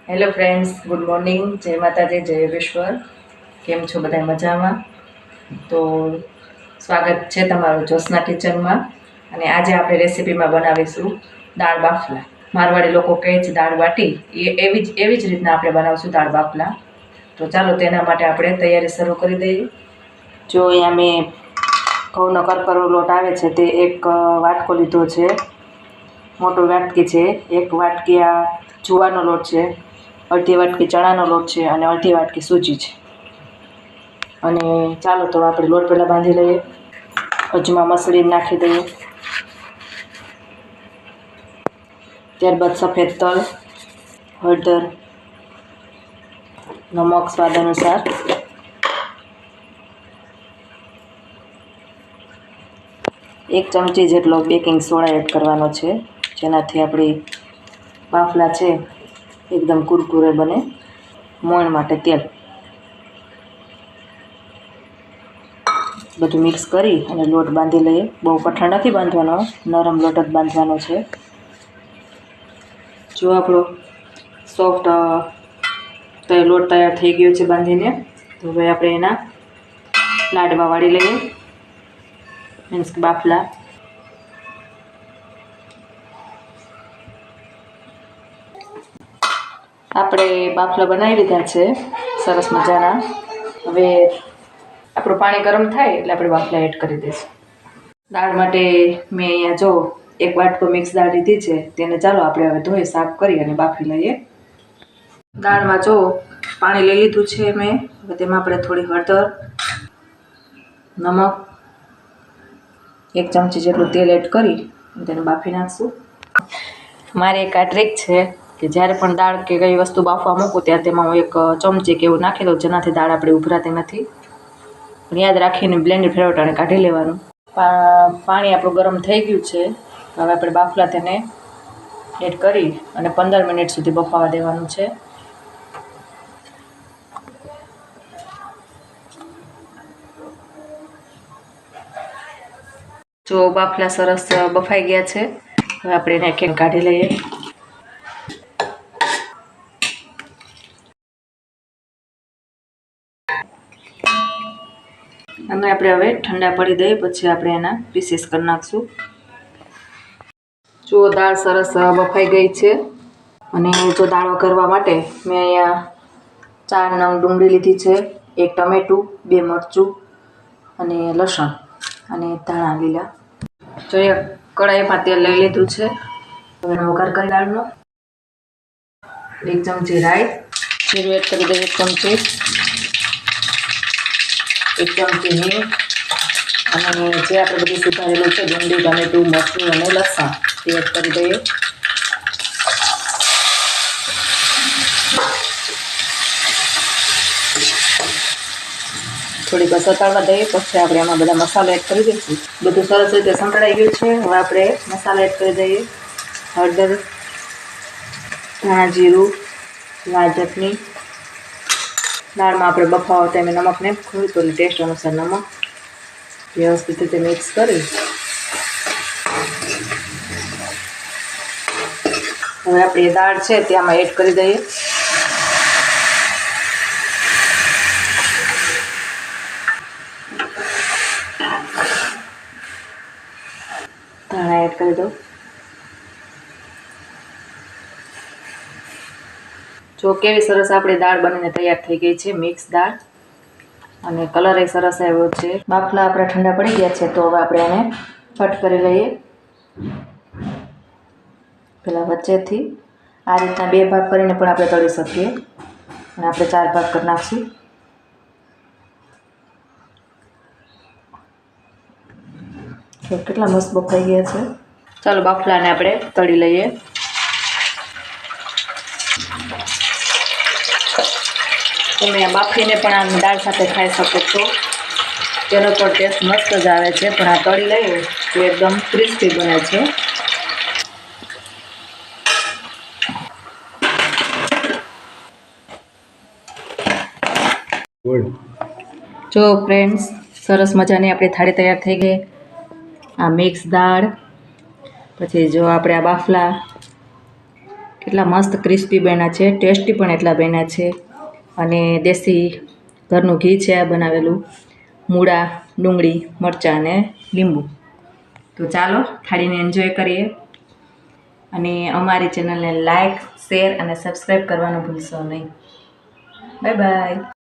Hello friends, good morning. જય માતાજી, જય યોગેશ્વર. કેમ છો બધા? મજામાં? તો સ્વાગત છે તમારું જ્યોત્સના કિચનમાં. અને આજે આપણે રેસીપીમાં બનાવીશું દાળ બાફલા. મારવાડી લોકો કહે છે દાળ બાટી, એવી જ રીતના આપણે બનાવશું દાળ બાફલા. તો ચાલો તેના માટે આપણે તૈયારી શરૂ કરી દઈએ. જો અહીંયા મેં ઘઉંનો કરકરો લોટ આવે છે તે એક વાટકો લીધો છે, મોટો વાટકી છે. એક વાટકી આ જુવારનો લોટ છે, અડધી વાટકી ચણાનો લોટ છે અને અડધી વાટકી સૂજી છે. અને ચાલો તો આપણે લોટ પહેલાં બાંધી લઈએ. અજમા મસળી નાખી દઈએ, ત્યારબાદ સફેદ તલ, હળદર, નમક સ્વાદ અનુસાર, એક ચમચી જેટલો બેકિંગ સોડા એડ કરવાનો છે, જેનાથી આપણી બાફલા છે એકદમ કુરકુરે બને. મોણ માટે તેલ, બધું મિક્સ કરી અને લોટ બાંધી લઈએ. બહુ કઠણ નથી બાંધવાનો, નરમ લોટ જ બાંધવાનો છે. જો આપણો સોફ્ટ લોટ તૈયાર થઈ ગયો છે બાંધીને, તો હવે આપણે એના લાડવા વાળી લઈએ, મીન્સ કે બાફલા. આપણે બાફલા બનાવી લીધા છે સરસ મજાના. હવે આપણું પાણી ગરમ થાય એટલે આપણે બાફલા એડ કરી દઈશું. દાળ માટે મેં અહીંયા જો એક વાટકો મિક્સ દાળ લીધી છે, તેને ચાલો આપણે હવે ધોઈ સાફ કરી અને બાફી લઈએ. દાળમાં જો પાણી લઈ લીધું છે મેં. હવે તેમાં આપણે થોડી હળદર, નમક, એક ચમચી જેટલું તેલ એડ કરી તેને બાફી નાખશું. મારી એક આ ટ્રીક છે કે જ્યારે પણ દાળ કે કઈ વસ્તુ બાફવા મૂકું ત્યારે તેમાં હું એક ચમચી કે એવું નાખી દઉં, જેનાથી દાળ આપણી ઉભરાતી નથી. પણ યાદ રાખીને બ્લેન્ડર ફેરવટાને કાઢી લેવાનું. પાણી આપણું ગરમ થઈ ગયું છે. હવે આપણે બાફલા તેને એડ કરી અને 15 મિનિટ સુધી બફાવા દેવાનું છે. જો બાફલા સરસ બફાઈ ગયા છે. હવે આપણે એને એક કાઢી લઈએ. અને આપણે હવે ઠંડા પડી દઈએ, પછી આપણે એના પીસીસ કરી નાખશું. જો દાળ સરસ બફાઈ ગઈ છે. અને જો દાળ વઘારવા માટે મેં અહીંયા 4 નંગ ડુંગળી લીધી છે, 1 ટમેટું, 2 મરચું અને લસણ અને ધાણા લીલા. જો એક કઢાઈમાં તેલ લઈ લીધું છે. હવે એનો વઘાર કરી દાળનો. 1 ચમચી રાઈ, જીરું એડ કરી દઈએ 1 ચમચી, 1 ચમચી હિંગ, અને જે આપણે બધું સુધારેલું છે ડુંગળી, ટમેટું, મરચું અને લસણ તે એડ કરી દઈએ. થોડીક સતળવા દઈએ, પછી આપણે એમાં બધા મસાલા એડ કરી દઈશું. બધું સરસ રીતે સંકળાઈ ગયું છે. હવે આપણે મસાલા એડ કરી દઈએ. હળદર, ધાણા જીરું, લાલ ચટણી. દાળમાં આપણે બફાવા ટાઈમે નમક નાખ્યું તો ટેસ્ટ અનુસાર નમક. વ્યવસ્થિત રીતે મિક્સ કરી હવે આપણી દાળ છે તે આમાં એડ કરી દઈએ. ધાણા એડ કરી દો. જો કેવી સરસ આપણી દાળ બનીને તૈયાર થઈ ગઈ છે, મિક્સ દાળ, અને કલર એ સરસ આવ્યો છે. બાફલા આપણે ઠંડા પડી ગયા છે, તો હવે આપણે એને કટ કરી લઈએ. પેલા વચ્ચેથી આ રીતના 2 ભાગ કરીને પણ આપણે તળી શકીએ, અને આપણે 4 ભાગ કરી નાખશું. તો કેટલા મસ્ત બફાઈ ગયા છે. ચાલો બાફલાને આપણે તળી લઈએ. તમે બાફીને પણ આ દાળ સાથે ખાઈ શકો છો, તેનો પણ ટેસ્ટ મસ્ત જ આવે છે. પણ આ તળી લઈએ તો એકદમ ક્રિસ્પી બને છે. જો ફ્રેન્ડ્સ, સરસ મજાની આપણી થાળી તૈયાર થઈ ગઈ. આ મિક્સ દાળ, પછી જો આપણે આ બાફલા કેટલા મસ્ત ક્રિસ્પી બન્યા છે, ટેસ્ટી પણ એટલા બન્યા છે. અને દેશી ઘરનું ઘી છે આ બનાવેલું, મૂળા, ડુંગળી, મરચાં અને લીંબુ. તો ચાલો થાળીને એન્જોય કરીએ. અને અમારી ચેનલને લાઈક, શેર અને સબસ્ક્રાઈબ કરવાનું ભૂલશો નહીં. Bye bye.